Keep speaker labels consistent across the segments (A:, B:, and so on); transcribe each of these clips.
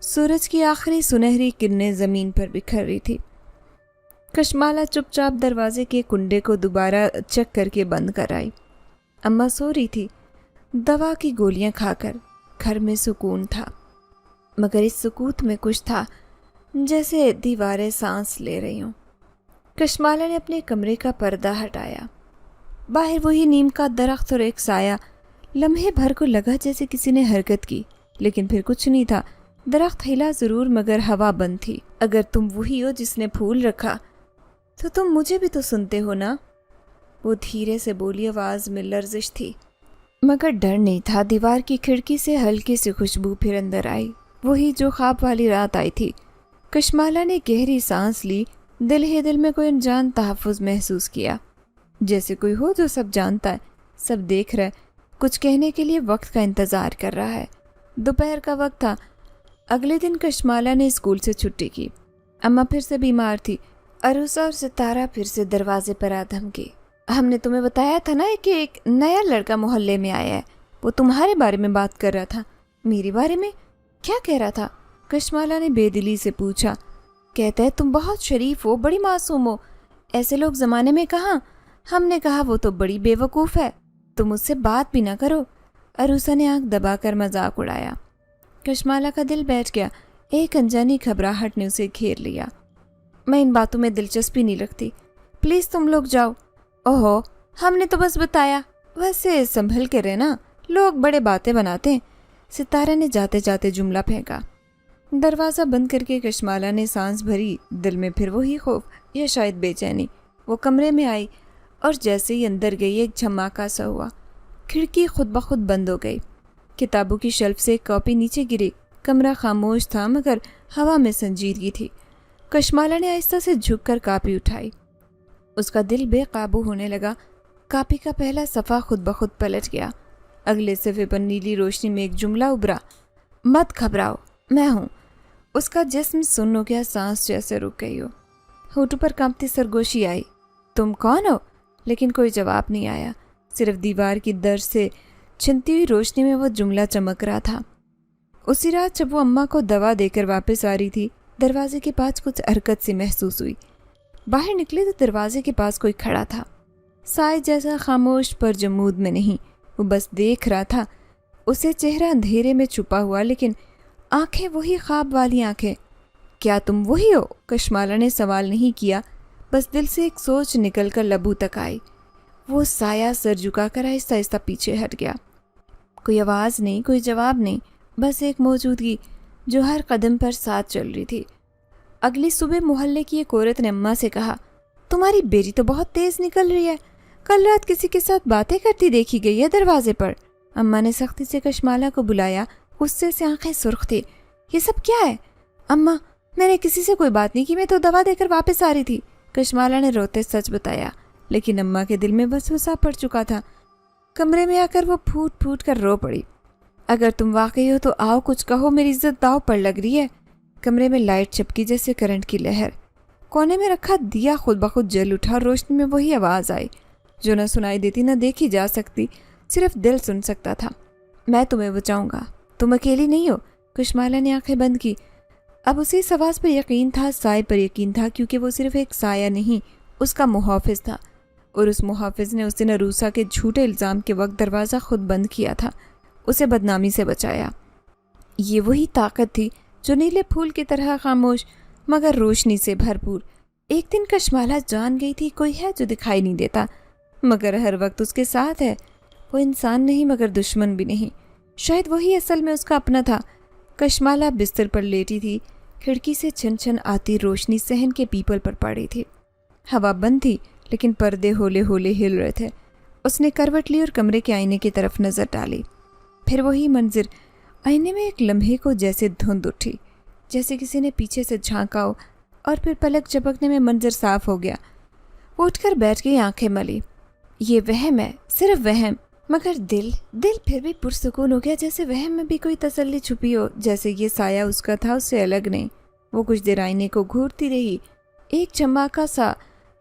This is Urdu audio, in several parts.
A: سورج کی آخری سنہری کرنیں زمین پر بکھر رہی تھی۔ کشمالہ چپ چاپ دروازے کے کنڈے کو دوبارہ چیک کر کے بند کر آئی۔ اماں سو رہی تھی، دوا کی گولیاں کھا کر۔ گھر میں سکون تھا، مگر اس سکوت میں کچھ تھا جیسے دیواریں سانس لے رہی ہوں۔ کشمالہ نے اپنے کمرے کا پردہ ہٹایا۔ باہر وہی نیم کا درخت اور ایک سایہ۔ لمحے بھر کو لگا جیسے کسی نے حرکت کی، لیکن پھر کچھ نہیں تھا۔ درخت ہلا ضرور مگر ہوا بند تھی۔ اگر تم وہی ہو جس نے پھول رکھا تو تم مجھے بھی تو سنتے ہو نا؟ وہ دھیرے سے بولی، آواز میں لرزش تھی مگر ڈر نہیں تھا۔ دیوار کی کھڑکی سے ہلکی سی خوشبو پھر اندر آئی، وہی جو خواب والی رات آئی تھی۔ کشمالہ نے گہری سانس لی، دل ہی دل میں کوئی انجان تحفظ محسوس کیا، جیسے کوئی ہو جو سب جانتا ہے، سب دیکھ رہا ہے، کچھ کہنے کے لیے وقت کا انتظار کر رہا ہے۔ دوپہر کا وقت تھا۔ اگلے دن کشمالہ نے اسکول سے چھٹی کی۔ اماں پھر سے بیمار تھی۔ عروسہ اور ستارہ پھر سے دروازے پر آ دھمکے۔ ہم نے تمہیں بتایا تھا نا کہ ایک نیا لڑکا محلے میں آیا ہے، وہ تمہارے بارے میں بات کر رہا تھا۔ میرے بارے میں؟ کیا کہہ رہا تھا؟ کشمالہ نے بے دلی سے پوچھا۔ کہتا ہے تم بہت شریف ہو، بڑی معصوم ہو، ایسے لوگ زمانے میں کہاں۔ ہم نے کہا وہ تو بڑی بے وقوف ہے، تم اس سے بات بھی نہ کرو۔ عروسہ نے آنکھ دبا کر مذاق اڑایا۔ کشمالہ کا دل بیٹھ گیا، ایک انجانی گھبراہٹ نے اسے گھیر لیا۔ میں ان باتوں میں دلچسپی نہیں رکھتی، پلیز تم لوگ جاؤ۔ اوہو، ہم نے تو بس بتایا، ویسے سنبھل کے رہنا، لوگ بڑے باتیں بناتے ہیں۔ ستارہ نے جاتے جاتے جملہ پھینکا۔ دروازہ بند کر کے کشمالہ نے سانس بھری، دل میں پھر وہی خوف یا شاید بے چینی۔ وہ کمرے میں آئی اور جیسے ہی اندر گئی ایک جھماکا سا ہوا، کھڑکی خود بخود بند ہو گئی۔ کتابوں کی شیلف سے ایک کاپی نیچے گری۔ کمرہ خاموش تھا مگر ہوا میں سنجیدگی تھی۔ کشمالہ نے آہستہ سے جھک کر کاپی اٹھائی۔ اس کا دل بے قابو ہونے لگا۔ کاپی کا پہلا صفحہ خود بخود پلٹ گیا۔ اگلے صفحے پر نیلی روشنی میں ایک جملہ ابھرا، مت گھبراؤ، میں ہوں۔ اس کا جسم سن ہو گیا، سانس جیسے رک گئی ہو۔ ہونٹوں پر کانپتی سرگوشی آئی، تم کون ہو؟ لیکن کوئی جواب نہیں آیا، صرف دیوار کی در سے چھنتی ہوئی روشنی میں وہ جملہ چمک رہا تھا۔ اسی رات جب وہ اماں کو دوا دے کر واپس آ رہی تھی، دروازے کے پاس کچھ حرکت سی محسوس ہوئی۔ باہر نکلے تو دروازے کے پاس کوئی کھڑا تھا، سائے جیسا، خاموش پر جمود میں نہیں، وہ بس دیکھ رہا تھا۔ اسے چہرہ اندھیرے میں چھپا ہوا، لیکن آنکھیں وہی خواب والی آنکھیں۔ کیا تم وہی ہو؟ کشمالہ نے سوال نہیں کیا، بس دل سے ایک سوچ نکل کر لبوں تک آئی۔ وہ سایہ سر جھکا کر آہستہ آہستہ پیچھے ہٹ گیا۔ کوئی آواز نہیں، کوئی جواب نہیں، بس ایک موجودگی جو ہر قدم پر ساتھ چل رہی تھی۔ اگلی صبح محلے کی ایک عورت نے اماں سے کہا، تمہاری بیٹی تو بہت تیز نکل رہی ہے، کل رات کسی کے ساتھ باتیں کرتی دیکھی گئی ہے دروازے پر۔ اماں نے سختی سے کشمالہ کو بلایا، غصے سے آنکھیں سرخ تھی۔ یہ سب کیا ہے؟ اماں، میں نے کسی سے کوئی بات نہیں کی، میں تو دوا دے کر واپس آ رہی تھی۔ کشمالہ نے روتے سچ بتایا، لیکن اماں کے دل میں وسوسہ پڑ چکا تھا۔ کمرے میں آ کر وہ پھوٹ پھوٹ کر رو پڑی۔ اگر تم واقعی ہو تو آؤ، کچھ کہو، میری عزت داؤ پر لگ رہی ہے۔ کمرے میں لائٹ چپکی جیسے کرنٹ کی لہر۔ کونے میں رکھا دیا خود بخود جل اٹھا اور روشنی میں وہی آواز آئی جو نہ سنائی دیتی نہ دیکھی جا سکتی، صرف دل سن سکتا تھا۔ میں تمہیں بچاؤں گا، تم اکیلی نہیں ہو۔ کشمالہ نے آنکھیں بند کی۔ اب اسی اس آواز پر یقین تھا، سائے پر یقین تھا، کیونکہ وہ صرف ایک سایہ نہیں، اس کا محافظ تھا، اور اس محافظ نے اس دن عروسہ کے جھوٹے الزام کے وقت دروازہ خود بند کیا تھا، اسے بدنامی سے بچایا۔ یہ وہی طاقت تھی جو نیلے پھول کی طرح خاموش مگر روشنی سے بھرپور۔ ایک دن کشمالہ جان گئی تھی کوئی ہے جو دکھائی نہیں دیتا مگر ہر وقت اس کے ساتھ ہے۔ وہ انسان نہیں مگر دشمن بھی نہیں، شاید وہی اصل میں اس کا اپنا تھا۔ کشمالہ بستر پر لیٹی تھی، کھڑکی سے چھن چھن آتی روشنی صحن کے پیپل پر پڑی تھی۔ ہوا بند تھی لیکن پردے ہولے ہولے ہل رہے تھے۔ اس نے کروٹ لی اور کمرے کے آئینے کی طرف نظر ڈالی۔ پھر وہی منظر، آئینے میں ایک لمحے کو جیسے دھند اٹھی، جیسے کسی نے پیچھے سے جھانکا ہو، اور پھر پلک جھپکنے میں منظر صاف ہو گیا۔ وہ اٹھ کر بیٹھ گئی، آنکھیں ملی۔ یہ وہم ہے، صرف وہم، مگر دل پھر بھی پرسکون ہو گیا، جیسے وہم میں بھی کوئی تسلی چھپی ہو، جیسے یہ سایہ اس کا تھا، اس سے الگ نہیں۔ وہ کچھ دیر آئینے کو گھورتی رہی، ایک چماکا سا،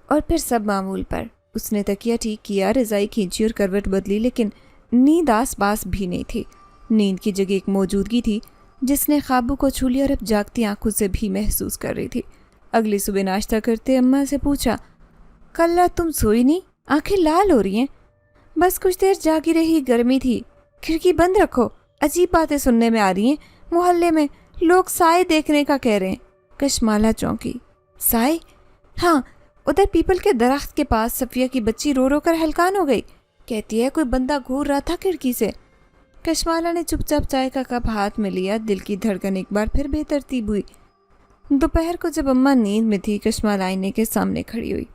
A: اور پھر سب معمول پر۔ اس نے تکیہ ٹھیک کیا، رضائی کھینچی اور کروٹ بدلی، لیکن نیند آس پاس بھی نہیں تھی۔ نیند کی جگہ ایک موجودگی تھی جس نے خوابوں کو چھو لیا اور اب جاگتی آنکھوں سے بھی محسوس کر رہی تھی۔ اگلی صبح ناشتہ کرتے اماں سے پوچھا، کل رات تم سوئی نہیں؟ آنکھیں لال ہو رہی ہیں۔ بس کچھ دیر جاگی رہی، گرمی تھی۔ کھڑکی بند رکھو، عجیب باتیں سننے میں آ رہی ہیں۔ محلے میں لوگ سائے دیکھنے کا کہہ رہے ہیں۔ کشمالہ چونکی۔ سائے؟ ہاں، ادھر پیپل کے درخت کے پاس صفیہ کی بچی رو رو کر ہلکان ہو گئی، کہتی ہے کوئی بندہ گھور رہا تھا کھڑکی سے۔ کشمالہ نے چپ چاپ چائے کا کپ ہاتھ میں لیا، دل کی دھڑکن ایک بار پھر بے ترتیب ہوئی۔ دوپہر کو جب اماں نیند میں تھی، کشمالہ آئینے کے سامنے کھڑی ہوئی۔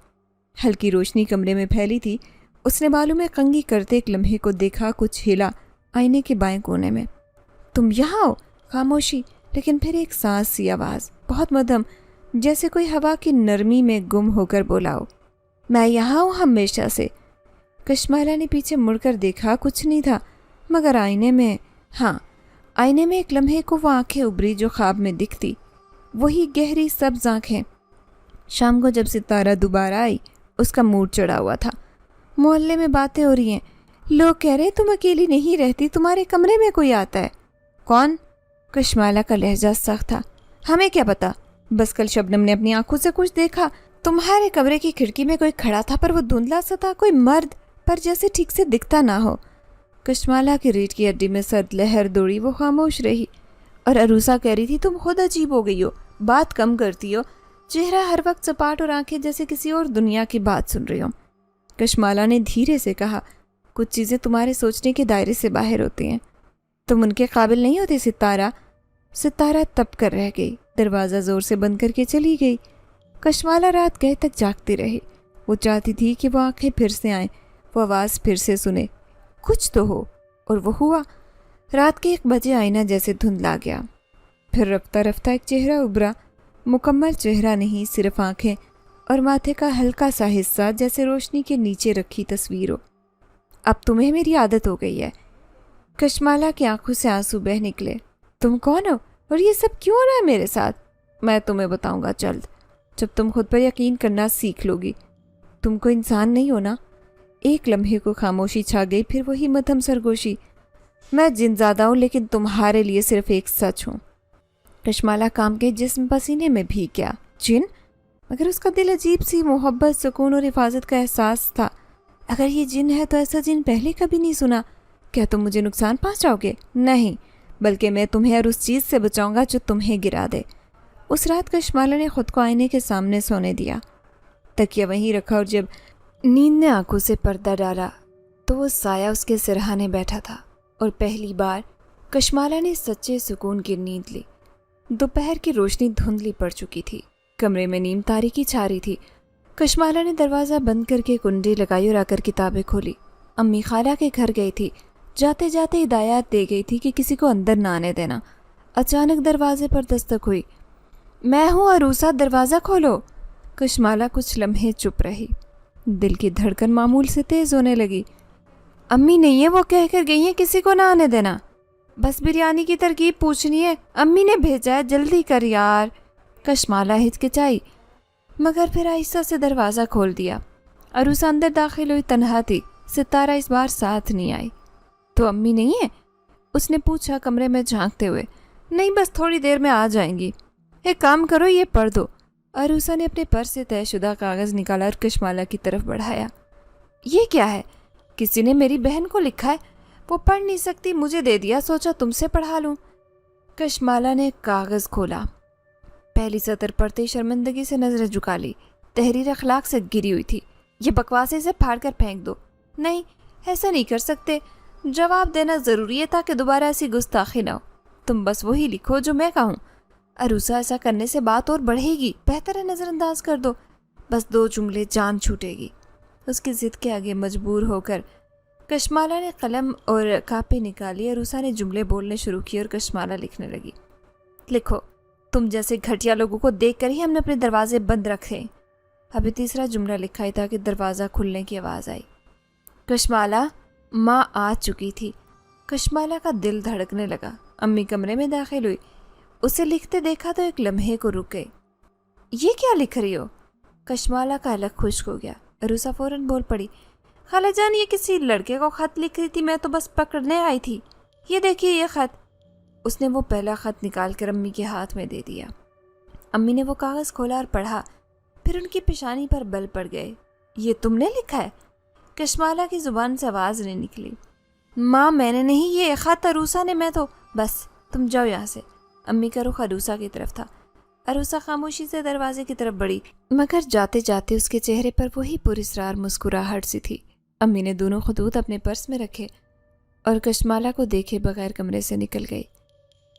A: ہلکی روشنی کمرے میں پھیلی تھی۔ اس نے بالوں میں کنگھی کرتے ایک لمحے کو دیکھا، کچھ ہلا آئینے کے بائیں کونے میں۔ تم یہاں ہو؟ خاموشی، لیکن پھر ایک سانس سی آواز، بہت مدھم، جیسے کوئی ہوا کی نرمی میں گم ہو کر بولا ہو۔ میں یہاں ہوں ہمیشہ سے۔ کشمالہ نے پیچھے مڑ کر دیکھا، کچھ نہیں تھا، مگر آئینے میں، ہاں، آئینے میں ایک لمحے کو وہ آنکھیں ابری جو خواب میں دکھتی، وہی گہری سبز آنکھیں۔ شام کو جب ستارہ دوبارہ آئی، اس کا موڈ چڑھا ہوا تھا۔ محلے میں باتیں ہو رہی ہیں، لوگ کہہ رہے تم اکیلی نہیں رہتی، تمہارے کمرے میں کوئی آتا ہے۔ کون؟ کشمالہ کا لہجہ سخت تھا۔ ہمیں کیا پتا، بس کل شبنم نے اپنی آنکھوں سے کچھ دیکھا۔ تمہارے کمرے کی کھڑکی میں کوئی کھڑا تھا، پر وہ دھندلا سا تھا، کوئی مرد، پر جیسے ٹھیک سے دکھتا نہ ہو۔ کشمالہ کی ریڑھ کی ہڈی میں سرد لہر دوڑی، وہ خاموش رہی۔ اور عروسہ کہہ رہی تھی تم خود عجیب ہو گئی ہو، بات کم کرتی ہو، چہرہ ہر وقت سپاٹ اور آنکھیں جیسے کسی اور دنیا کی بات سن رہی ہو۔ کشمالہ نے دھیرے سے کہا، کچھ چیزیں تمہارے سوچنے کے دائرے سے باہر ہوتی ہیں، تم ان کے قابل نہیں ہوتے ستارہ۔ ستارہ تپ کر رہ گئی، دروازہ زور سے بند کر کے چلی گئی۔ کشمالہ رات گئے تک جاگتی رہی۔ وہ چاہتی تھی کہ وہ آنکھیں پھر سے آئیں، وہ آواز پھر سے سنے، کچھ تو ہو، اور وہ ہوا۔ رات کے 1 بجے آئینہ جیسے دھندلا گیا، پھر رفتہ رفتہ ایک چہرہ ابھرا، مکمل چہرہ نہیں، صرف آنکھیں اور ماتھے کا ہلکا سا حصہ، جیسے روشنی کے نیچے رکھی تصویر ہو۔ اب تمہیں میری عادت ہو گئی ہے۔ کشمالہ کی آنکھوں سے آنسو بہہ نکلے۔ تم کون ہو اور یہ سب کیوں ہو رہا ہے میرے ساتھ؟ میں تمہیں بتاؤں گا جلد، جب تم خود پر یقین کرنا سیکھ لو گی۔ تم کو انسان نہیں ہو نا؟ ایک لمحے کو خاموشی چھا گئی، پھر وہی مدھم سرگوشی، میں جن زادہ ہوں، لیکن تمہارے لیے صرف ایک سچ ہوں۔ کشمالہ کام کے جسم پسینے میں بھیگ گیا۔ جن؟ مگر اس کا دل عجیب سی محبت، سکون اور حفاظت کا احساس تھا۔ اگر یہ جن ہے تو ایسا جن پہلے کبھی نہیں سنا۔ کیا تم مجھے نقصان پہنچاؤ گے؟ نہیں، بلکہ میں تمہیں اور اس چیز سے بچاؤں گا جو تمہیں گرا دے۔ اس رات کشمالہ نے خود کو آئینے کے سامنے سونے دیا، تکیہ وہیں رکھا، اور جب نیند نے آنکھوں سے پردہ ڈالا تو وہ سایہ اس کے سرہانے بیٹھا تھا، اور پہلی بار کشمالہ نے سچے سکون کی نیند لی۔ دوپہر کی روشنی دھندلی پڑ چکی تھی، کمرے میں نیم تاریکی چھا رہی تھی۔ کشمالہ نے دروازہ بند کر کے کنڈی لگائی اور آ کر کتابیں کھولی۔ امی خالہ کے گھر گئی تھی، جاتے جاتے ہدایات دے گئی تھی کہ کسی کو اندر نہ آنے دینا۔ اچانک دروازے پر دستک ہوئی۔ میں ہوں عروسہ، دروازہ کھولو۔ کشمالہ کچھ لمحے چپ رہی، دل کی دھڑکن معمول سے تیز ہونے لگی۔ امی نہیں ہے، وہ کہہ کر گئی ہیں کسی کو نہ آنے دینا۔ بس بریانی کی ترکیب پوچھنی ہے، امی نے بھیجا ہے، جلدی کر یار۔ کشمالہ ہچکچائی، مگر پھر آہستہ سے دروازہ کھول دیا۔ عروسہ اندر داخل ہوئی، تنہا تھی، ستارہ اس بار ساتھ نہیں آئی۔ تو امی نہیں ہے؟ اس نے پوچھا کمرے میں جھانکتے ہوئے۔ نہیں، بس تھوڑی دیر میں آ جائیں گی۔ ایک کام کرو، یہ پڑھ دو۔ عروسہ نے اپنے پرس سے طے شدہ کاغذ نکالا اور کشمالہ کی طرف بڑھایا۔ یہ کیا ہے؟ کسی نے میری بہن کو لکھا ہے، وہ پڑھ نہیں سکتی، مجھے دے دیا، سوچا تم سے پڑھا لوں۔ کشمالہ نے کاغذ کھولا، پہلی سطر پڑھتے شرمندگی سے نظریں جھکا لی۔ تحریر اخلاق سے گری ہوئی تھی۔ یہ بکواسے سے پھاڑ کر پھینک دو۔ نہیں، ایسا نہیں کر سکتے، جواب دینا ضروری ہے تاکہ دوبارہ ایسی گستاخی نہ ہو۔ تم بس وہی لکھو جو میں کہوں۔ عروسہ، ایسا کرنے سے بات اور بڑھے گی، بہتر ہے نظر انداز کر دو، بس 2 جملے، جان چھوٹے گی۔ اس کی ضد کے آگے مجبور ہو کر کشمالہ نے قلم اور کاپی نکالی۔ عروسہ نے جملے بولنے شروع کیے اور کشمالہ لکھنے لگی۔ لکھو، تم جیسے گھٹیا لوگوں کو دیکھ کر ہی ہم نے اپنے دروازے بند رکھے۔ ابھی تیسرا جملہ لکھا ہی تھا کہ دروازہ کھلنے کی آواز آئی۔ کشمالہ، ماں آ چکی تھی۔ کشمالہ کا دل دھڑکنے لگا۔ امی کمرے میں داخل ہوئی، اسے لکھتے دیکھا تو ایک لمحے کو رک گئی۔ یہ کیا لکھ رہی ہو؟ کشمالہ کا حلق خشک ہو گیا۔ عروسہ فوراً بول پڑی، خالہ جان، یہ کسی لڑکے کو خط لکھ رہی تھی، میں تو بس پکڑنے آئی تھی۔ یہ دیکھیے یہ خط۔ اس نے وہ پہلا خط نکال کر امی کے ہاتھ میں دے دیا۔ امی نے وہ کاغذ کھولا اور پڑھا، پھر ان کی پیشانی پر بل پڑ گئے۔ یہ تم نے لکھا ہے؟ کشمالہ کی زبان سے آواز نہیں نکلی۔ ماں میں نے نہیں، یہ خط عروسہ نے، میں تو بس تم جاؤ یہاں سے۔ امی کا رخ عروسہ کی طرف تھا۔ عروسہ خاموشی سے دروازے کی طرف بڑھی، مگر جاتے جاتے اس کے چہرے پر وہی پراسرار مسکراہٹ سی تھی۔ امی نے دونوں خطوط اپنے پرس میں رکھے اور کشمالہ کو دیکھے بغیر کمرے سے نکل گئی۔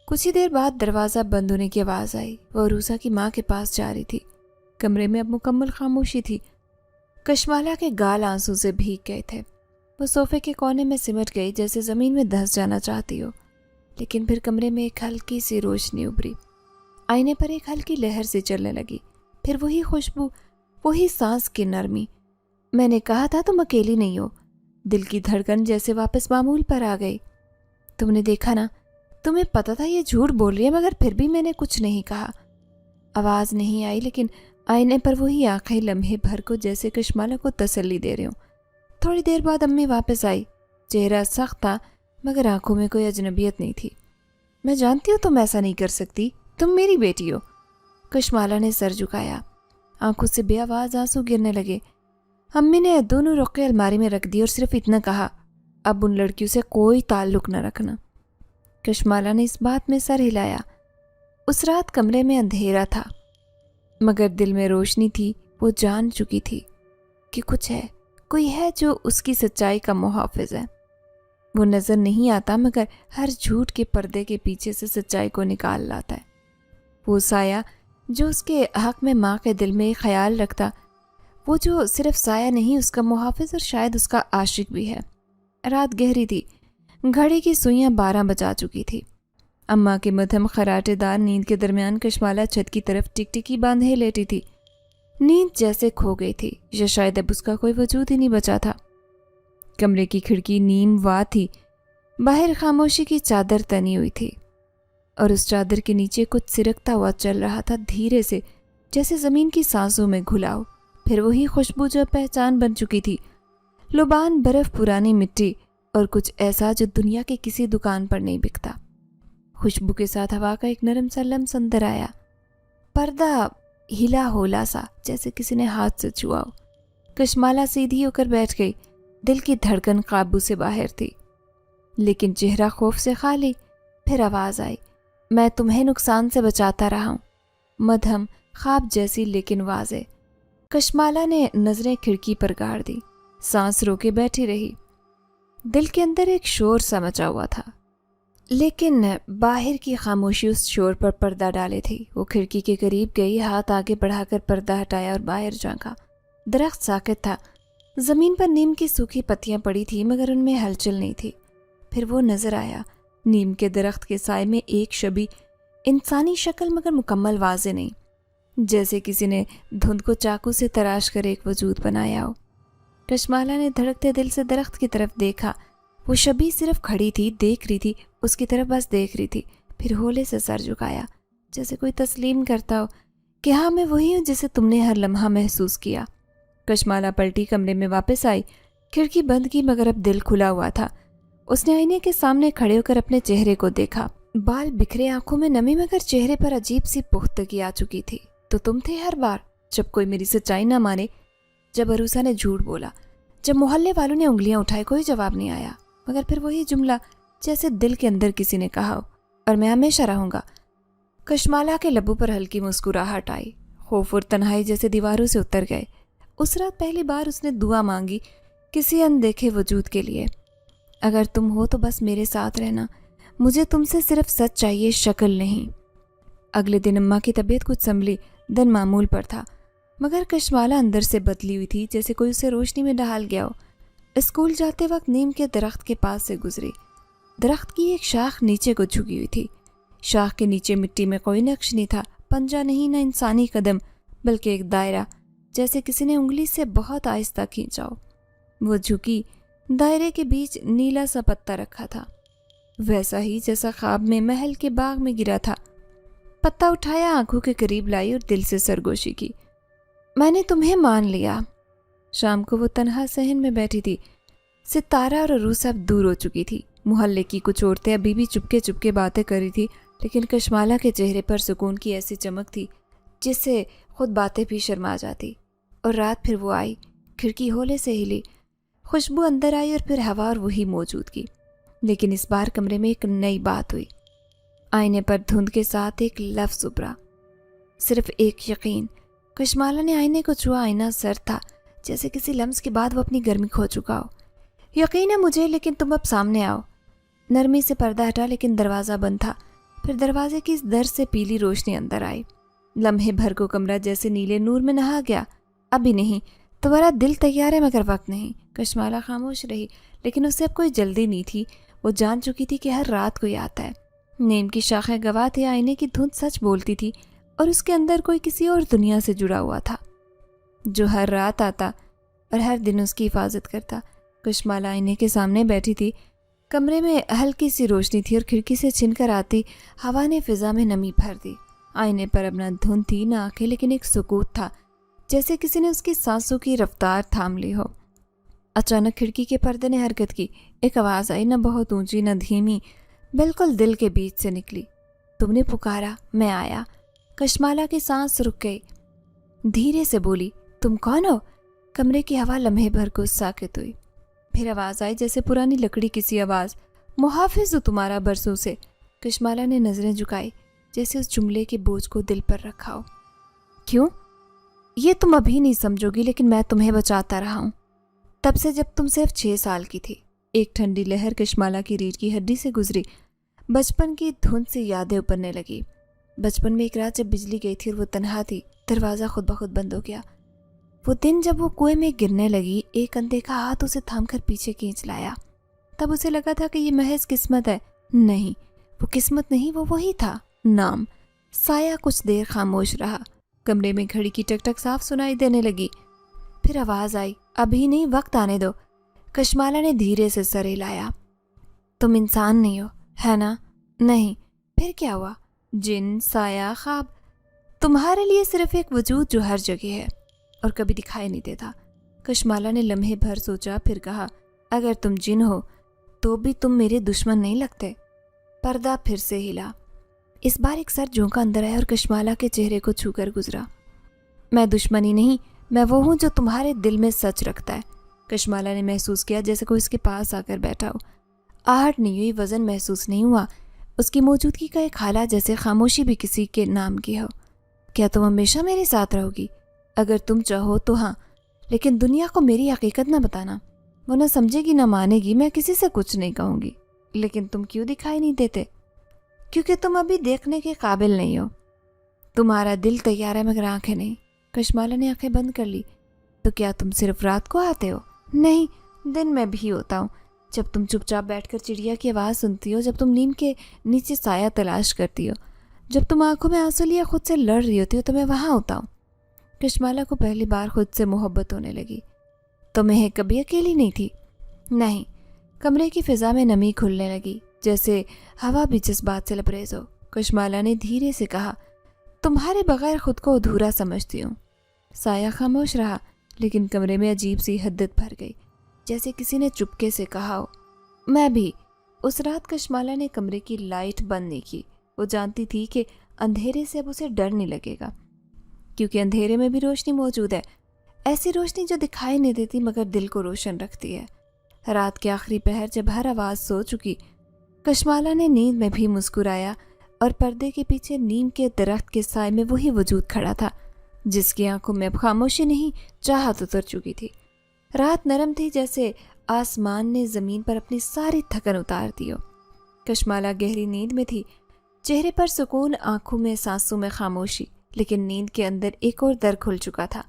A: کچھ ہی دیر بعد دروازہ بند ہونے کی آواز آئی۔ وہ عروسہ کی ماں کے پاس جا رہی تھی۔ کمرے میں اب مکمل خاموشی تھی۔ کشمالہ کے گال آنسو سے بھیگ گئے تھے۔ وہ صوفے کے کونے میں سمٹ گئی جیسے زمین میں دھنس جانا چاہتی ہو، لیکن پھر کمرے میں ایک ہلکی سی روشنی ابھری۔ آئینے پر ایک ہلکی لہر سے چلنے لگی، پھر وہی خوشبو، وہی سانس کی نرمی۔ میں نے کہا تھا تم اکیلی نہیں ہو۔ دل کی دھڑکن جیسے واپس معمول پر آ گئی۔ تم نے دیکھا نا، تمہیں پتا تھا یہ جھوٹ بول رہی ہے، مگر پھر بھی میں نے کچھ نہیں کہا۔ آواز نہیں آئی، لیکن آئینے پر وہی آنکھیں لمحے بھر کو جیسے کشمالہ کو تسلی دے رہی ہوں۔ تھوڑی دیر بعد امی واپس آئی۔ چہرہ سخت تھا، مگر آنکھوں میں کوئی اجنبیت نہیں تھی۔ میں جانتی ہوں تم ایسا نہیں کر سکتی، تم میری بیٹی ہو۔ کشمالہ نے سر جھکایا۔ آنکھوں سے بے آواز آنسو گرنے لگے۔ امی نے دونوں رقے الماری میں رکھ دی اور صرف اتنا کہا، اب ان لڑکیوں سے کوئی تعلق نہ رکھنا۔ کشمالہ نے اس بات میں سر ہلایا۔ اس رات کمرے میں اندھیرا تھا، مگر دل میں روشنی تھی۔ وہ جان چکی تھی کہ کچھ ہے، کوئی ہے جو اس کی سچائی کا محافظ ہے۔ وہ نظر نہیں آتا، مگر ہر جھوٹ کے پردے کے پیچھے سے سچائی کو نکال لاتا ہے۔ وہ سایہ جو اس کے حق میں ماں کے دل میں ایک خیال رکھتا، وہ جو صرف سایہ نہیں، اس کا محافظ اور شاید اس کا عاشق بھی ہے۔ رات گہری تھی، گھڑی کی سوئیاں 12 بجا چکی تھی۔ اماں کے مدھم خراٹے دار نیند کے درمیان کشمالہ چھت کی طرف ٹکٹکی باندھے لیٹی تھی۔ نیند جیسے کھو گئی تھی، یا شاید اب اس کا کوئی وجود ہی نہیں بچا تھا۔ کمرے کی کھڑکی نیم وا تھی، باہر خاموشی کی چادر تنی ہوئی تھی، اور اس چادر کے نیچے کچھ سرکتا ہوا چل رہا تھا دھیرے سے، جیسے زمین کی سانسوں میں گھلا ہو۔ پھر وہی خوشبو جو پہچان بن چکی تھی، لبان، برف، پرانی مٹی، اور کچھ ایسا جو دنیا کے کسی دکان پر نہیں بکتا۔ خوشبو کے ساتھ ہوا کا ایک نرم سا لمس اندر آیا۔ پردہ ہلا ہولا سا، جیسے کسی نے ہاتھ سے چھوا ہو۔ کشمالہ سیدھی ہو کر بیٹھ گئی۔ دل کی دھڑکن قابو سے باہر تھی، لیکن چہرہ خوف سے خالی۔ پھر آواز آئی، میں تمہیں نقصان سے بچاتا رہا ہوں، مدھم، خواب جیسی لیکن واضح۔ کشمالہ نے نظریں کھڑکی پر گاڑ دی، سانس روکے بیٹھی رہی۔ دل کے اندر ایک شور سا مچا ہوا تھا، لیکن باہر کی خاموشی اس شور پر پردہ ڈالے تھی۔ وہ کھڑکی کے قریب گئی، ہاتھ آگے بڑھا کر پردہ ہٹایا اور باہر جھانکا۔ درخت ساکت تھا، زمین پر نیم کی سوکھی پتیاں پڑی تھی، مگر ان میں ہلچل نہیں تھی۔ پھر وہ نظر آیا، نیم کے درخت کے سائے میں ایک شبیہ انسانی شکل، مگر مکمل واضح نہیں، جیسے کسی نے دھند کو چاقو سے تراش کر ایک وجود بنایا ہو۔ کشمالہ نے دھڑکتے دل سے درخت کی طرف دیکھا۔ وہ شبیہ صرف کھڑی تھی، دیکھ رہی تھی، اس کی طرف بس دیکھ رہی تھی۔ پھر ہولے سے سر جھکایا، جیسے کوئی تسلیم کرتا ہو کہ ہاں میں وہی ہوں جسے تم نے ہر لمحہ محسوس کیا۔ کشمالہ پلٹی، کمرے میں واپس آئی، کھڑکی بند کی، مگر اب دل کھلا ہوا تھا۔ اس نے آئینے کے سامنے کھڑے ہو کر اپنے چہرے کو دیکھا۔ بال بکھرے، آنکھوں میں نمی، مگر چہرے پر عجیب سی پختگی آ چکی تھی۔ تو تم تھے ہر بار جب کوئی میری سچائی نہ مانے، جب عروسہ نے جھوٹ بولا، جب محلے والوں نے انگلیاں اٹھائی، کوئی جواب نہیں آیا، مگر پھر وہی جملہ جیسے دل کے اندر کسی نے کہا ہو، اور میں ہمیشہ رہوں گا۔ کشمالہ کے لبوں پر ہلکی مسکراہٹ آئی، خوف اور تنہائی جیسے دیواروں سے اتر گئے۔ اس رات پہلی بار اس نے دعا مانگی کسی اندیکھے وجود کے لیے، اگر تم ہو تو بس میرے ساتھ رہنا، مجھے تم سے صرف سچ چاہیے، شکل نہیں۔ اگلے دن اماں کی طبیعت کچھ سنبھلی، دن معمول پر تھا، مگر کشمالہ اندر سے بدلی ہوئی تھی، جیسے کوئی اسے روشنی میں ڈھال گیا ہو۔ اسکول جاتے وقت نیم کے درخت کے پاس سے گزری۔ درخت کی ایک شاخ نیچے کو جھکی ہوئی تھی، شاخ کے نیچے مٹی میں کوئی نقش نہیں تھا، پنجہ نہیں، نہ انسانی قدم، بلکہ ایک دائرہ، جیسے کسی نے انگلی سے بہت آہستہ کھینچا ہو۔ وہ جھکی، دائرے کے بیچ نیلا سا پتا رکھا تھا، ویسا ہی جیسا خواب میں محل کے باغ میں گرا تھا۔ پتا اٹھایا، آنکھوں کے قریب لائی اور دل سے سرگوشی کی، میں نے تمہیں مان لیا۔ شام کو وہ تنہا صحن میں بیٹھی تھی، ستارہ اور عروسہ اب دور ہو چکی تھی، محلے کی کچھ عورتیں ابھی بھی چپکے چپکے باتیں کر رہی تھی، لیکن کشمالہ کے چہرے پر سکون کی ایسی چمک تھی جس سے خود باتیں بھی شرما جاتی۔ اور رات پھر وہ آئی، کھڑکی ہولے سے ہلی، خوشبو اندر آئی اور پھر ہوا اور وہی موجودگی۔ لیکن اس بار کمرے میں ایک نئی بات ہوئی۔ آئینے پر دھند کے ساتھ ایک لفظ ابھرا، صرف ایک یقین۔ کشمالہ نے آئینے کو چھوا، آئینہ سرد تھا، جیسے کسی لمس کے بعد وہ اپنی گرمی کھو چکا ہو۔ یقین ہے مجھے، لیکن تم اب سامنے آؤ۔ نرمی سے پردہ ہٹا، لیکن دروازہ بند تھا۔ پھر دروازے کی اس در سے پیلی روشنی اندر آئی۔ لمحے بھر کو کمرہ جیسے نیلے نور میں نہا گیا۔ ابھی نہیں، تمہارا دل تیار ہے مگر وقت نہیں۔ کشمالہ خاموش رہی، لیکن اسے اب کوئی جلدی نہیں تھی۔ وہ جان چکی تھی کہ ہر رات کوئی آتا ہے۔ نیم کی شاخیں گواہ تھے، آئینے کی دھند سچ بولتی تھی، اور اس کے اندر کوئی کسی اور دنیا سے جڑا ہوا تھا جو ہر رات آتا اور ہر دن اس کی حفاظت کرتا۔ کشمالہ آئینے کے سامنے بیٹھی تھی۔ کمرے میں ہلکی سی روشنی تھی اور کھڑکی سے چھن کر آتی ہوا نے فضا میں نمی بھر دی۔ آئینے پر اب نہ دھند تھی نہ آنکھیں، لیکن ایک سکوت تھا، جیسے کسی نے اس کی سانسوں کی رفتار تھام لی ہو۔ اچانک کھڑکی کے پردے نے حرکت کی، ایک آواز آئی، نہ بہت اونچی نہ دھیمی، بالکل دل کے بیچ سے نکلی۔ تم نے پکارا، میں آیا۔ کشمالہ کی سانس رک گئی، دھیرے سے بولی، تم کون ہو؟ کمرے کی ہوا لمحے بھر کو ساکت ہوئی، پھر آواز آئی جیسے پرانی لکڑی کسی آواز، محافظ ہو تمہارا برسوں سے۔ کشمالہ نے نظریں جھکائی، جیسے اس جملے کے بوجھ کو دل پر رکھا ہو۔ کیوں؟ یہ تم ابھی نہیں سمجھو گی، لیکن میں تمہیں بچاتا رہا ہوں تب سے جب تم صرف 6 سال کی تھی۔ ایک ٹھنڈی لہر کشمالہ کی ریڑھ کی ہڈی سے گزری، بچپن کی دھند سے یادیں ابھرنے لگی۔ بچپن میں ایک رات جب بجلی گئی تھی اور وہ تنہا تھی، دروازہ خود بخود بند ہو گیا۔ وہ دن جب وہ کنویں میں گرنے لگی، ایک اندیکھا ہاتھ اسے تھام کر پیچھے کھینچ لایا۔ تب اسے لگا تھا کہ یہ محض قسمت ہے۔ نہیں، وہ قسمت نہیں، وہ وہی تھا، نام۔ سایہ کچھ دیر خاموش رہا۔ کمرے میں گھڑی کی ٹک ٹک صاف سنائی دینے لگی۔ پھر آواز آئی، ابھی نہیں، وقت آنے دو۔ کشمالہ نے دھیرے سے سر ہلایا۔ تم انسان نہیں ہو، ہے نا؟ نہیں۔ پھر کیا ہوا؟ جن، سایہ، خواب؟ تمہارے لیے صرف ایک وجود جو ہر جگہ ہے اور کبھی دکھائی نہیں دیتا۔ کشمالہ نے لمحے بھر سوچا، پھر کہا، اگر تم جن ہو تو بھی تم میرے دشمن نہیں لگتے۔ پردہ پھر سے ہلا۔ اس بار ایک سر جھونکا اندر آیا اور کشمالہ کے چہرے کو چھو کر گزرا۔ میں دشمنی نہیں، میں وہ ہوں جو تمہارے دل میں سچ رکھتا ہے۔ کشمالہ نے محسوس کیا جیسے کوئی اس کے پاس آ کر بیٹھا ہو۔ آہٹ نہیں ہوئی، وزن محسوس نہیں ہوا، اس کی موجودگی کا ایک حالہ جیسے خاموشی بھی کسی کے نام کی ہو۔ کیا تم ہمیشہ میرے ساتھ رہو گی؟ اگر تم چاہو تو ہاں، لیکن دنیا کو میری حقیقت نہ بتانا، وہ نہ سمجھے گی نہ مانے گی۔ میں کسی سے کچھ نہیں کہوں گی، لیکن تم کیوں دکھائی نہیں دیتے؟ کیونکہ تم ابھی دیکھنے کے قابل نہیں ہو۔ تمہارا دل تیار ہے مگر آنکھیں نہیں۔ کشمالہ نے آنکھیں بند کر لی۔ تو کیا تم صرف رات کو آتے ہو؟ نہیں، دن میں بھی ہوتا ہوں۔ جب تم چپ چاپ بیٹھ کر چڑیا کی آواز سنتی ہو، جب تم نیم کے نیچے سایہ تلاش کرتی ہو، جب تم آنکھوں میں آنسو لیے خود سے لڑ رہی ہوتی ہو، تو میں وہاں ہوتا ہوں۔ کشمالہ کو پہلی بار خود سے محبت ہونے لگی۔ تو میں کبھی اکیلی نہیں تھی؟ نہیں۔ کمرے کی فضا میں نمی کھلنے لگی، جیسے ہوا بھی جذبات سے لبریز ہو۔ کشمالہ نے دھیرے سے کہا، تمہارے بغیر خود کو ادھورا سمجھتی ہوں۔ سایہ خاموش رہا، لیکن کمرے میں عجیب سی حدت بھر گئی، جیسے کسی نے چپکے سے کہا ہو، میں بھی۔ اس رات کشمالہ نے کمرے کی لائٹ بند نہیں کی۔ وہ جانتی تھی کہ اندھیرے سے اب اسے ڈر نہیں لگے گا، کیونکہ اندھیرے میں بھی روشنی موجود ہے، ایسی روشنی جو دکھائی نہیں دیتی مگر دل کو روشن رکھتی ہے۔ رات کے آخری پہر جب ہر آواز سو چکی، کشمالہ نے نیند میں بھی مسکرایا، اور پردے کے پیچھے نیم کے درخت کے سائے میں وہی وجود کھڑا تھا جس کی آنکھوں میں اب خاموشی نہیں، چاہت اتر چکی تھی۔ رات نرم تھی، جیسے آسمان نے زمین پر اپنی ساری تھکن اتار دی ہو۔ کشمالہ گہری نیند میں تھی، چہرے پر سکون، آنکھوں میں سانسوں میں خاموشی، لیکن نیند کے اندر ایک اور در کھل چکا تھا،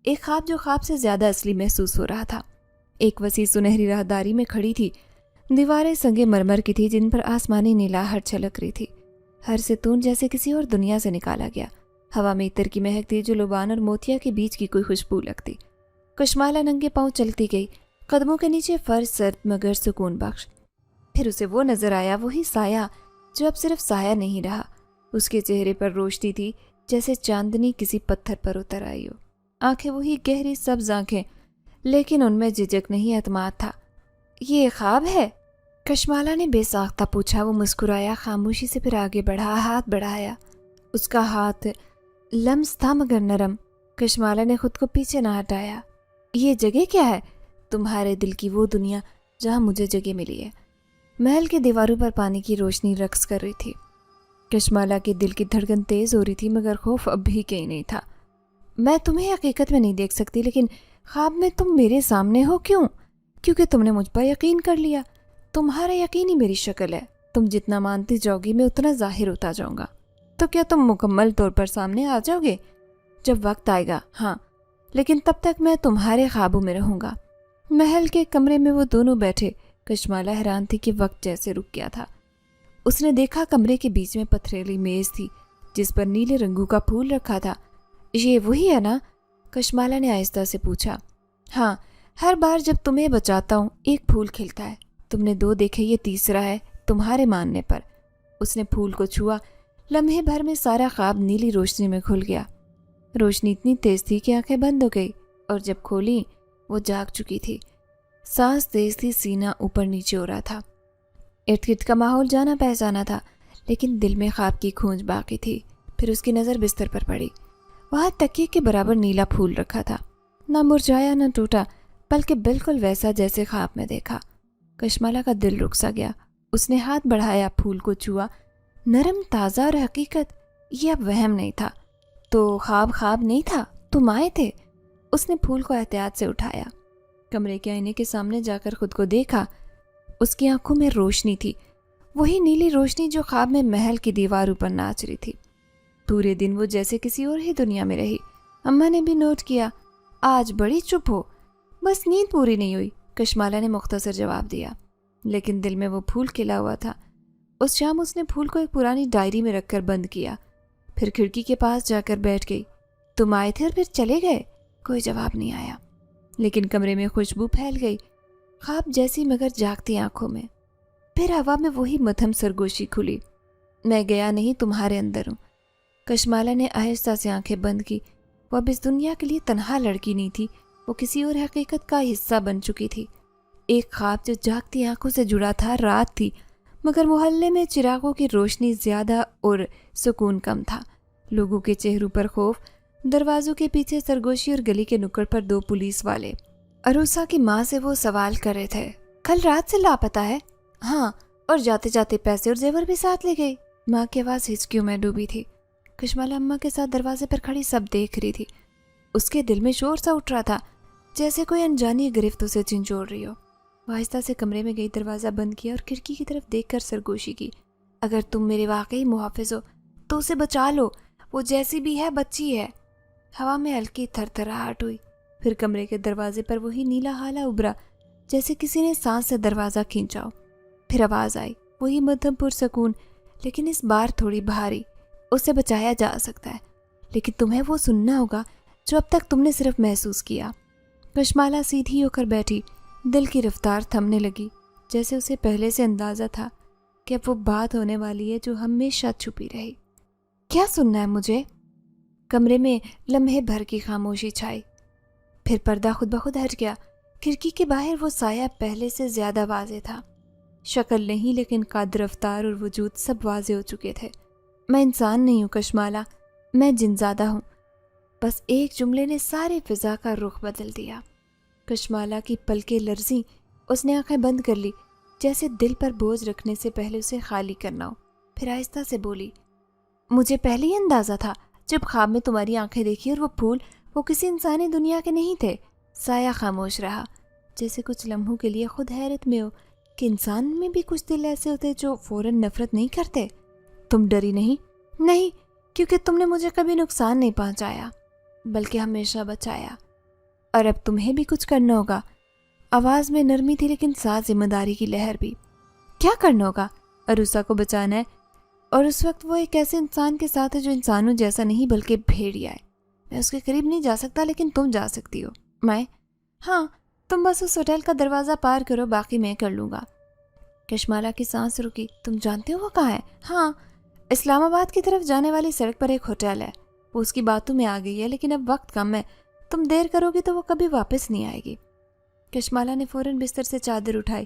A: ایک خواب جو خواب سے زیادہ اصلی محسوس ہو رہا تھا۔ ایک وسیع سنہری راہداری میں کھڑی تھی، دیواریں سنگ مرمر کی تھی جن پر آسمانی نیلاہٹ چھلک رہی تھی، ہر ستون جیسے کسی اور دنیا سے نکالا گیا۔ ہوا میں عطر کی مہک تھی جو لبان اور موتیا کے بیچ کی کوئی خوشبو لگتی۔ کشمالہ ننگے پاؤں چلتی گئی، قدموں کے نیچے فرش سرد مگر سکون بخش۔ پھر اسے وہ نظر آیا، وہی سایہ جو اب صرف سایہ نہیں رہا، اس کے چہرے پر روشنی تھی جیسے چاندنی کسی پتھر پر اتر آئی ہو۔ آنکھیں وہی گہری سبز آنکھیں، لیکن ان میں جھجک نہیں، اعتماد تھا۔ یہ خواب ہے؟ کشمالا نے بے ساختہ پوچھا۔ وہ مسکرایا خاموشی سے، پھر آگے بڑھا، ہاتھ بڑھایا۔ اس کا ہاتھ لمس تھا مگر نرم۔ کشمالا نے خود کو پیچھے نہ ہٹایا۔ یہ جگہ کیا ہے؟ تمہارے دل کی وہ دنیا جہاں مجھے جگہ ملی ہے۔ محل کے دیواروں پر پانی کی روشنی رقص کر رہی تھی۔ کشمالا کے دل کی دھڑکن تیز ہو رہی تھی مگر خوف اب بھی کہیں نہیں تھا۔ میں تمہیں حقیقت میں نہیں دیکھ سکتی، لیکن خواب میں تم میرے سامنے ہو۔ کیوں؟ کیونکہ تم نے مجھ پر یقین کر لیا۔ تمہارا یقین ہی میری شکل ہے۔ تم جتنا مانتی جاؤ گی میں اتنا ظاہر ہوتا جاؤں گا۔ تو کیا تم مکمل طور پر سامنے آ جاؤ گے؟ جب وقت آئے گا، ہاں، لیکن تب تک میں تمہارے خوابوں میں رہوں گا۔ محل کے کمرے میں وہ دونوں بیٹھے۔ کشمالا حیران تھی کہ وقت جیسے رک گیا تھا۔ اس نے دیکھا کمرے کے بیچ میں پتھریلی میز تھی جس پر نیلے رنگوں کا پھول رکھا تھا۔ یہ وہی ہے نا؟ کشمالا نے آہستہ سے پوچھا۔ ہاں، ہر بار جب تمہیں بچاتا ہوں ایک پھول کھلتا ہے۔ تم نے 2 دیکھے، یہ تیسرا ہے، تمہارے ماننے پر۔ اس نے پھول کو چھوا۔ لمحے بھر میں سارا خواب نیلی روشنی میں کھل گیا۔ روشنی اتنی تیز تھی کہ آنکھیں بند ہو گئی، اور جب کھولیں وہ جاگ چکی تھی۔ سانس تیز تھی، سینہ اوپر نیچے ہو رہا تھا۔ ارد گرد کا ماحول جانا پہچانا تھا، لیکن دل میں خواب کی کھونج باقی تھی۔ پھر اس کی نظر بستر پر پڑی۔ وہاں تکیے کے برابر نیلا پھول رکھا تھا، نہ مرجھایا نہ ٹوٹا، بلکہ بالکل ویسا جیسے خواب میں دیکھا۔ کشمالا کا دل رک سا گیا۔ اس نے ہاتھ بڑھایا، پھول کو چھوا۔ نرم، تازہ اور حقیقت۔ یہ اب وہم نہیں تھا۔ تو خواب نہیں تھا، تم آئے تھے۔ اس نے پھول کو احتیاط سے اٹھایا، کمرے کے آئینے کے سامنے جا کر خود کو دیکھا۔ اس کی آنکھوں میں روشنی تھی، وہی نیلی روشنی جو خواب میں محل کی دیواروں پر ناچ رہی تھی۔ پورے دن وہ جیسے کسی اور ہی دنیا میں رہی۔ اماں نے بھی نوٹ کیا۔ آج بڑی چپ ہو۔ بس نیند پوری نہیں ہوئی، کشمالا نے مختصر جواب دیا، لیکن دل میں وہ پھول کھلا ہوا تھا۔ اس شام اس نے پھول کو ایک پرانی ڈائری میں رکھ کر بند کیا، پھر کھڑکی کے پاس جا کر بیٹھ گئی۔ تم آئے تھے اور پھر چلے گئے؟ کوئی جواب نہیں آیا، لیکن کمرے میں خوشبو پھیل گئی، خواب جیسی مگر جاگتی آنکھوں میں۔ پھر ہوا میں وہی مدھم سرگوشی کھلی۔ میں گیا نہیں، تمہارے اندر ہوں۔ کشمالا نے آہستہ سے آنکھیں بند کی۔ وہ اب اس دنیا کے لیے تنہا لڑکی نہیں تھی، وہ کسی اور حقیقت کا حصہ بن چکی تھی۔ ایک خواب جو جاگتی آنکھوں سے جڑا تھا۔ رات تھی مگر محلے میں چراغوں کی روشنی زیادہ اور سکون کم تھا۔ لوگوں کے چہروں پر خوف، دروازوں کے پیچھے سرگوشی، اور گلی کے نکڑ پر 2 پولیس والے۔ عروسہ کی ماں سے وہ سوال کر رہے تھے، کل رات سے لاپتہ ہے؟ ہاں، اور جاتے جاتے پیسے اور زیور بھی ساتھ لے گئی۔ ماں کی آواز ہچکیوں میں ڈوبی تھی۔ کشمالا اماں کے ساتھ دروازے پر کھڑی سب دیکھ رہی تھی۔ اس کے دل میں شور سا اٹھ رہا تھا، جیسے کوئی انجانی گرفت اسے چنچوڑ رہی ہو۔ وہ آہستہ سے کمرے میں گئی، دروازہ بند کیا اور کھڑکی کی طرف دیکھ کر سرگوشی کی۔ اگر تم میرے واقعی محافظ ہو تو اسے بچا لو، وہ جیسی بھی ہے بچی ہے۔ ہوا میں ہلکی تھر تھراہٹ ہوئی، پھر کمرے کے دروازے پر وہی نیلا ہالہ ابھرا، جیسے کسی نے سانس سے دروازہ کھینچا ہو۔ پھر آواز آئی، وہی مدھم پرسکون، لیکن اس بار تھوڑی بھاری۔ اسے بچایا جا سکتا ہے، لیکن تمہیں وہ سننا ہوگا جو اب تک تم نے صرف محسوس کیا۔ کشمالا سیدھی ہو کر بیٹھی، دل کی رفتار تھمنے لگی، جیسے اسے پہلے سے اندازہ تھا کہ اب وہ بات ہونے والی ہے جو ہمیشہ چھپی رہی۔ کیا سننا ہے مجھے؟ کمرے میں لمحے بھر کی خاموشی چھائی، پھر پردہ خود بخود ہٹ گیا۔ کھڑکی کے باہر وہ سایہ پہلے سے زیادہ واضح تھا۔ شکل نہیں، لیکن قد، رفتار اور وجود سب واضح ہو چکے تھے۔ میں انسان نہیں ہوں کشمالا، میں جنزادہ ہوں۔ بس ایک جملے نے ساری فضا کا رخ بدل دیا۔ کشمالا کی پلکیں لرزیں، اس نے آنکھیں بند کر لی، جیسے دل پر بوجھ رکھنے سے پہلے اسے خالی کرنا ہو۔ پھر آہستہ سے بولی، مجھے پہلے ہی اندازہ تھا جب خواب میں تمہاری آنکھیں دیکھی، اور وہ پھول وہ کسی انسانی دنیا کے نہیں تھے۔ سایہ خاموش رہا، جیسے کچھ لمحوں کے لیے خود حیرت میں ہو کہ انسان میں بھی کچھ دل ایسے ہوتے جو فوراً نفرت نہیں کرتے۔ تم ڈری نہیں؟ نہیں، کیونکہ تم نے مجھے کبھی نقصان نہیں پہنچایا، بلکہ ہمیشہ بچایا۔ اور اب تمہیں بھی کچھ کرنا ہوگا۔ آواز میں نرمی تھی لیکن ساتھ ذمہ داری کی لہر بھی۔ کیا کرنا ہوگا؟ عروسہ کو بچانا ہے، اور اس وقت وہ ایک ایسے انسان کے ساتھ ہے جو انسانوں جیسا نہیں بلکہ بھیڑیا ہے۔ میں اس کے قریب نہیں جا سکتا، لیکن تم جا سکتی ہو۔ میں؟ ہاں، تم بس اس ہوٹل کا دروازہ پار کرو، باقی میں کر لوں گا۔ کشمالا کی سانس رکی۔ تم جانتے ہو وہ کہاں ہے؟ ہاں، اسلام آباد کی طرف جانے والی سڑک پر ایک ہوٹل ہے۔ وہ اس کی باتوں میں آ گئی ہے، لیکن اب وقت کم ہے، تم دیر کرو گی تو وہ کبھی واپس نہیں آئے گی۔ کشمالا نے فوراً بستر سے چادر اٹھائی،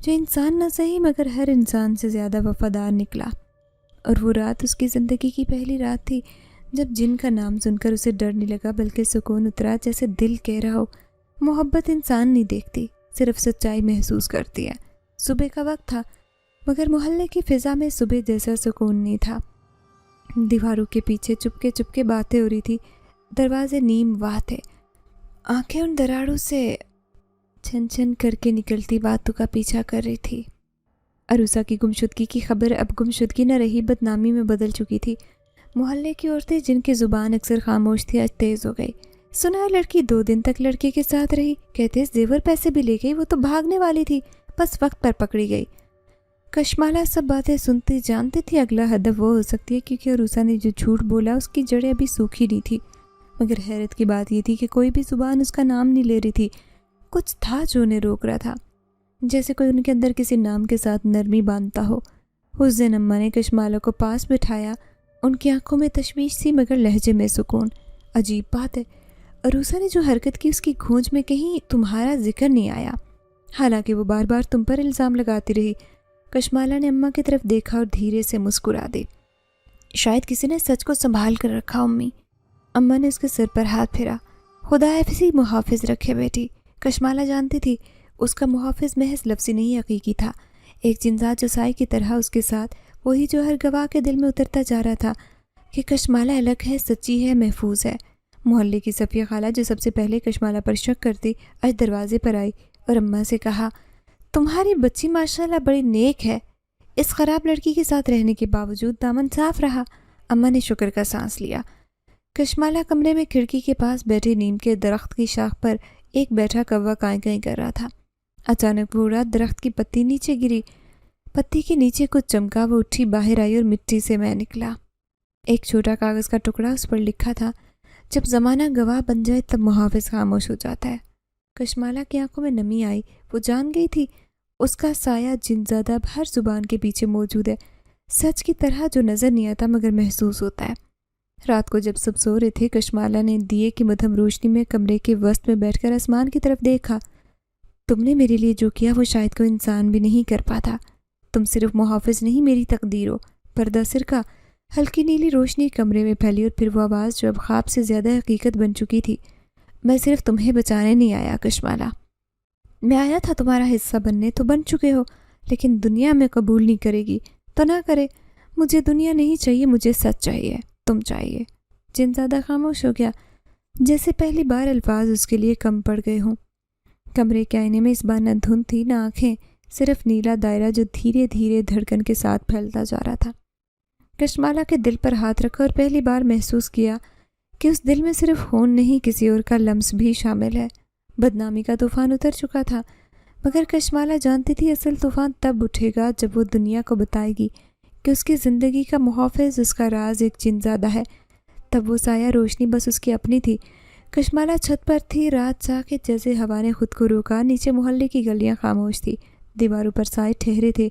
A: جو انسان نہ صحیح مگر ہر انسان سے زیادہ وفادار نکلا۔ اور وہ رات اس کی زندگی کی پہلی رات تھی جب جن کا نام سن کر اسے ڈر نہیں لگا بلکہ سکون اترا، جیسے دل کہہ رہا ہو محبت انسان نہیں دیکھتی، صرف سچائی محسوس کرتی ہے۔ صبح کا وقت تھا مگر محلے کی فضا میں صبح جیسا سکون نہیں تھا۔ دیواروں کے پیچھے چپکے چپکے باتیں ہو رہی تھی، دروازے نیم واہ تھے، آنکھیں ان دراڑوں سے چھن چھن کر کے نکلتی باتوں کا پیچھا کر رہی تھی۔ عروسہ کی گمشدگی کی خبر اب گمشدگی نہ رہی، بدنامی میں بدل چکی تھی۔ محلے کی عورتیں جن کی زبان اکثر خاموش تھی آج تیز ہو گئی۔ سنا ہے لڑکی 2 دن تک لڑکے کے ساتھ رہی، کہتے زیور پیسے بھی لے گئی، وہ تو بھاگنے والی تھی، بس وقت پر پکڑی گئی۔ کشمالہ سب باتیں سنتی جانتی تھی اگلا ہدف وہ ہو سکتی ہے، کیونکہ عروسہ نے جو جھوٹ بولا اس کی جڑیں ابھی سوکھی نہیں تھی۔ مگر حیرت کی بات یہ تھی کہ کوئی بھی زبان اس کا نام نہیں لے رہی تھی۔ کچھ تھا جو انہیں روک رہا تھا، جیسے کوئی ان کے اندر کسی نام کے ساتھ نرمی باندھتا ہو۔ اس دن اماں نے کشمالہ کو پاس بٹھایا، ان کی آنکھوں میں تشویش تھی مگر لہجے میں سکون۔ عجیب بات ہے، عروسہ نے جو حرکت کی اس کی گونج میں کہیں تمہارا ذکر نہیں آیا، حالانکہ وہ بار بار تم پر الزام لگاتی رہی۔ کشمالہ نے اماں کی طرف دیکھا اور دھیرے سے مسکرا دی۔ شاید کسی نے سچ کو سنبھال کر رکھا امی۔ اماں نے اس کے سر پر ہاتھ پھیرا۔ خدا حافظی محافظ رکھے بیٹی۔ کشمالہ جانتی تھی اس کا محافظ محض لفظی نہیں حقیقی تھا، ایک جنزات جسائی کی طرح اس کے ساتھ، وہی جو ہر گواہ کے دل میں اترتا جا رہا تھا کہ کشمالہ الگ ہے، سچی ہے، محفوظ ہے۔ محلے کی صفیہ خالہ جو سب سے پہلے کشمالہ پر شک کرتی آج دروازے پر آئی اور اماں سے کہا، تمہاری بچی ماشاءاللہ بڑی نیک ہے، اس خراب لڑکی کے ساتھ رہنے کے باوجود دامن صاف رہا۔ اماں نے شکر کا سانس لیا۔ کشمالہ کمرے میں کھڑکی کے پاس بیٹھے نیم کے درخت کی شاخ پر ایک بیٹھا کوا کائیں کائیں کر رہا تھا۔ اچانک وہ اڑا، درخت کی پتی نیچے گری، پتی کے نیچے کچھ چمکا، وہ اٹھی باہر آئی اور مٹی سے میں نکلا۔ ایک چھوٹا کاغذ کا ٹکڑا، اس پر لکھا تھا، جب زمانہ گواہ بن جائے تب محافظ خاموش ہو جاتا ہے۔ کشمالہ کی آنکھوں میں نمی آئی، وہ جان گئی تھی اس کا سایہ جن زدہ ہر زبان کے پیچھے موجود ہے، سچ کی طرح جو نظر نہیں آتا مگر محسوس ہوتا ہے۔ رات کو جب سب سو رہے تھے، کشمالہ نے دیے کی مدھم روشنی میں کمرے کے وسط میں بیٹھ کر آسمان کی طرف دیکھا۔ تم نے میرے لیے جو کیا وہ شاید کوئی انسان بھی نہیں کر پاتا، تم صرف محافظ نہیں میری تقدیر ہو۔ پردہ سرکا، ہلکی نیلی روشنی کمرے میں پھیلی اور پھر وہ آواز جو اب خواب سے زیادہ حقیقت بن چکی تھی، میں صرف تمہیں بچانے نہیں آیا کشمالہ، میں آیا تھا تمہارا حصہ بننے، تو بن چکے ہو، لیکن دنیا میں قبول نہیں کرے گی تو نہ کرے، مجھے دنیا نہیں چاہیے، مجھے سچ چاہیے، تم چاہیے۔ جن زیادہ خاموش ہو گیا، جیسے پہلی بار الفاظ اس کے لیے کم پڑ گئے ہوں۔ کمرے کے آئینے میں اس بار نہ دھند تھی نہ آنکھیں، صرف نیلا دائرہ جو دھیرے دھیرے دھڑکن کے ساتھ پھیلتا جا رہا تھا۔ کشمالہ کے دل پر ہاتھ رکھا اور پہلی بار محسوس کیا کہ اس دل میں صرف خون نہیں، کسی اور کا لمس بھی شامل ہے۔ بدنامی کا طوفان اتر چکا تھا، مگر کشمالہ جانتی تھی اصل طوفان تب اٹھے گا جب وہ دنیا کو بتائے گی کہ اس کی زندگی کا محافظ، اس کا راز ایک جنزادہ ہے۔ تب وہ سایہ روشنی بس اس کی اپنی تھی۔ کشمالہ چھت پر تھی، رات ساکت جیسے ہوا نے خود کو روکا، نیچے محلے کی گلیاں خاموش تھی، دیواروں پر سائے ٹھہرے تھے،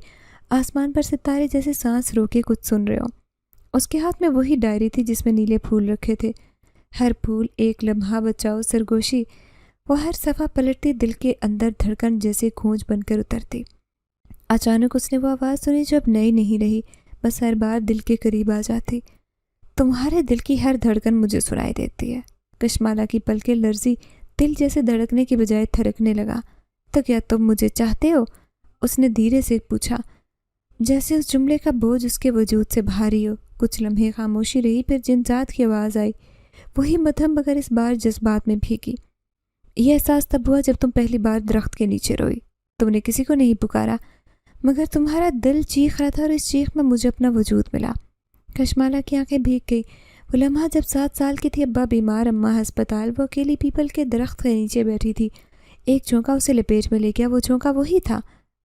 A: آسمان پر ستارے جیسے سانس روکے کچھ سن رہے ہوں۔ اس کے ہاتھ میں وہی ڈائری تھی جس میں نیلے پھول رکھے تھے، ہر پھول ایک لمحہ بچاؤ سرگوشی، وہ ہر صفحہ پلٹتی دل کے اندر دھڑکن جیسے کھونج بن کر اترتی۔ اچانک اس نے وہ آواز سنی جو اب نئی نہیں رہی، بس ہر بار دل کے قریب آ جاتی، تمہارے دل کی ہر دھڑکن مجھے سنائی دیتی ہے۔ کشمالہ کی پلکیں لرزی، دل جیسے دھڑکنے کی بجائے تھرکنے لگا۔ تو کیا تم مجھے چاہتے ہو؟ اس نے دھیرے سے پوچھا، جیسے اس جملے کا بوجھ اس کے وجود سے بھاری ہو۔ کچھ لمحے خاموشی رہی، پھر جنزات کی آواز آئی، وہی مدھم مگر اس بار جذبات میں بھیگی، یہ احساس تب ہوا جب تم پہلی بار درخت کے نیچے روئی، تم نے کسی کو نہیں پکارا مگر تمہارا دل چیخ رہا تھا اور اس چیخ میں مجھے اپنا وجود ملا۔ کشمالہ کی آنکھیں بھیگ گئی۔ وہ لمحہ جب 7 سال کی تھی، ابا بیمار، اماں ہسپتال، وہ اکیلی پیپل کے درخت کے نیچے بیٹھی تھی۔ ایک جھونکا اسے لپیٹ میں لے گیا، وہ جھونکا وہی تھا،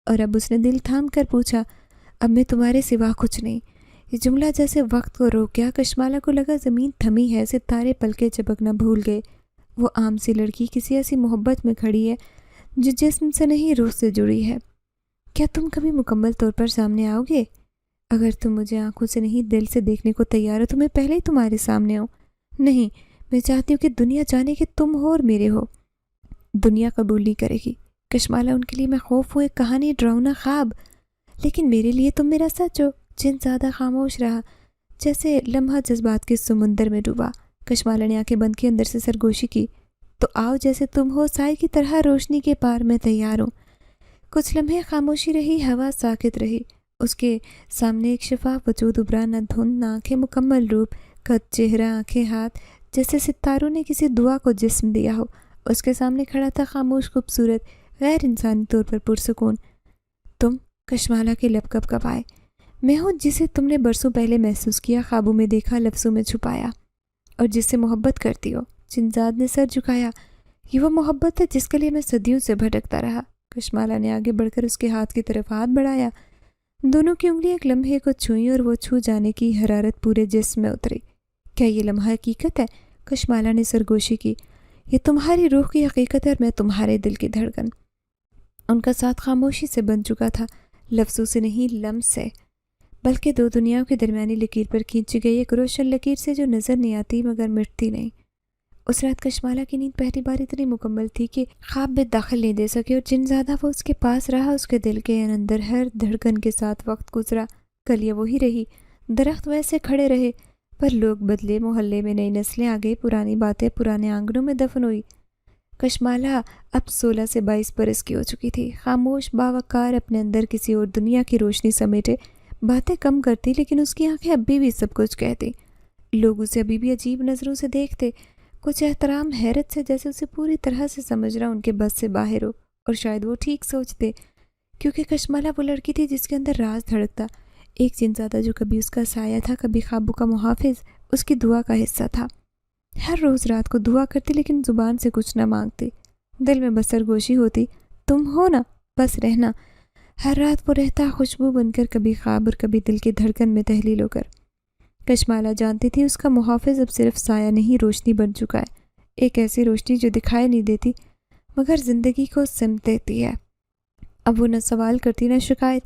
A: اور اب اس نے دل تھام کر پوچھا، اب میں تمہارے سوا کچھ نہیں۔ یہ جملہ جیسے وقت کو روک گیا، کشمالہ کو لگا زمین تھمی ہے، ستارے پلکیں چپکنا بھول گئے۔ وہ عام سی لڑکی کسی ایسی محبت میں کھڑی ہے جو جسم سے نہیں روح سے جڑی ہے۔ کیا تم کبھی مکمل طور پر سامنے آؤ گے؟ اگر تم مجھے آنکھوں سے نہیں دل سے دیکھنے کو تیار ہو تو میں پہلے ہی تمہارے سامنے ہوں۔ نہیں، میں چاہتی ہوں کہ دنیا جانے کہ تم ہو اور میرے ہو۔ دنیا قبول نہیں کرے گی، کشمالہ ان کے لیے میں خوف ہوں، ایک کہانی، ڈراؤنا خواب، لیکن میرے لیے تم میرا سچ ہو۔ جن زیادہ خاموش رہا، جیسے لمحہ جذبات کے سمندر میں ڈوبا۔ کشمالہ نے آنکھیں بند کی، اندر سے سرگوشی کی، تو آؤ جیسے تم ہو، سائے کی طرح روشنی کے پار میں تیار ہوں۔ کچھ لمحے خاموشی رہی، ہوا ساکت رہی۔ اس کے سامنے ایک شفاف وجود ابھرا، نہ دھند نہ آنکھیں، مکمل روپ، قد، چہرہ، آنکھیں، ہاتھ، جیسے ستاروں نے کسی دعا کو جسم دیا ہو۔ اس کے سامنے کھڑا تھا، خاموش، خوبصورت، غیر انسانی طور پر پرسکون۔ تم؟ کشمالہ کے لب کب کب آئے۔ میں ہوں جسے تم نے برسوں پہلے محسوس کیا، خوابوں میں دیکھا، لفظوں میں چھپایا، اور جس سے محبت کرتی ہو۔ چنزاد نے سر جھکایا۔ یہ وہ محبت ہے جس کے لیے میں صدیوں سے بھٹکتا رہا۔ کشمالہ نے آگے بڑھ کر اس کے ہاتھ کی طرف ہاتھ بڑھایا۔ دونوں کی انگلیاں ایک لمحے کو چھوئیں اور وہ چھو جانے کی حرارت پورے جسم میں اتری۔ کیا یہ لمحہ حقیقت ہے؟ کشمالہ نے سرگوشی کی۔ یہ تمہاری روح کی حقیقت ہے اور میں تمہارے دل کی دھڑکن۔ ان کا ساتھ خاموشی سے بن چکا تھا، لفظوں سے نہیں، لمس سے، بلکہ دو دنیاؤں کے درمیانی لکیر پر کھینچی گئی ایک روشن لکیر سے جو نظر نہیں آتی مگر مٹتی نہیں۔ اس رات کشمالہ کی نیند پہلی بار اتنی مکمل تھی کہ خواب میں داخل نہیں دے سکے، اور جن زیادہ وہ اس کے پاس رہا، اس کے دل کے اندر ہر دھڑکن کے ساتھ وقت گزرا۔ کلیاں وہی رہی، درخت ویسے کھڑے رہے، پر لوگ بدلے، محلے میں نئی نسلیں آ گئی، پرانی باتیں پرانے آنگنوں میں دفن ہوئی۔ کشمالہ اب 16 سے 22 برس کی ہو چکی تھی، خاموش، باوقار، اپنے اندر کسی اور دنیا کی روشنی سمیٹے، باتیں کم کرتی لیکن اس کی آنکھیں ابھی بھی سب کچھ کہتی۔ لوگ اسے ابھی بھی عجیب نظروں سے دیکھتے، کچھ احترام، حیرت سے، جیسے اسے پوری طرح سے سمجھنا ان کے بس سے باہر ہو، اور شاید وہ ٹھیک سوچتے، کیونکہ کشمالہ وہ لڑکی تھی جس کے اندر راز دھڑکتا، ایک چنزادہ جو کبھی اس کا سایہ تھا، کبھی خوابوں کا محافظ، اس کی دعا کا حصہ تھا۔ ہر روز رات کو دعا کرتی لیکن زبان سے کچھ نہ مانگتی، دل میں بس سرگوشی ہوتی، تم ہو نا، بس رہنا۔ ہر رات وہ رہتا، خوشبو بن کر، کبھی خواب اور کبھی دل کی دھڑکن میں تحلیل ہو کر۔ کشمالہ جانتی تھی اس کا محافظ اب صرف سایہ نہیں، روشنی بن چکا ہے، ایک ایسی روشنی جو دکھائی نہیں دیتی مگر زندگی کو سمت دیتی ہے۔ اب وہ نہ سوال کرتی، نہ شکایت،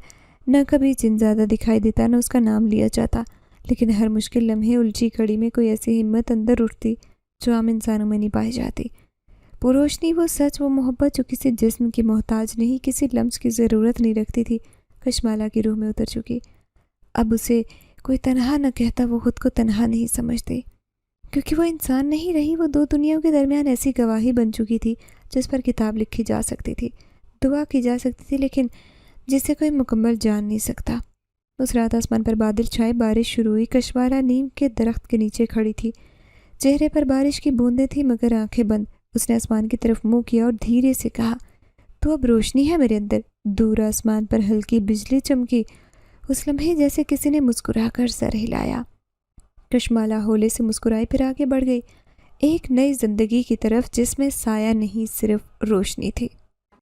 A: نہ کبھی چنزادہ دکھائی دیتا، نہ اس کا نام لیا جاتا، لیکن ہر مشکل لمحے، الجھی کڑی میں کوئی ایسی ہمت اندر اٹھتی جو عام انسانوں میں نہیں پائی جاتی۔ وہ روشنی، وہ سچ، وہ محبت جو کسی جسم کی محتاج نہیں، کسی لمس کی ضرورت نہیں رکھتی تھی، کشمالہ کی روح میں اتر چکی۔ اب اسے کوئی تنہا نہ کہتا، وہ خود کو تنہا نہیں سمجھتی، کیونکہ وہ انسان نہیں رہی، وہ دو دنیاؤں کے درمیان ایسی گواہی بن چکی تھی جس پر کتاب لکھی جا سکتی تھی، دعا کی جا سکتی تھی، لیکن جسے کوئی مکمل جان نہیں سکتا۔ اس رات آسمان پر بادل چھائے، بارش شروع ہوئی۔ کشمالہ نیم کے درخت کے نیچے کھڑی تھی، چہرے پر بارش کی بوندیں تھیں مگر آنکھیں بند۔ اس نے آسمان کی طرف منہ کیا اور دھیرے سے کہا، تو اب روشنی ہے میرے اندر۔ دور آسمان پر ہلکی بجلی چمکی، اس لمحے جیسے کسی نے مسکرا کر سر ہلایا۔ کشمالہ ہولے سے مسکرائی، پھر آگے بڑھ گئی، ایک نئی زندگی کی طرف جس میں سایہ نہیں، صرف روشنی تھی۔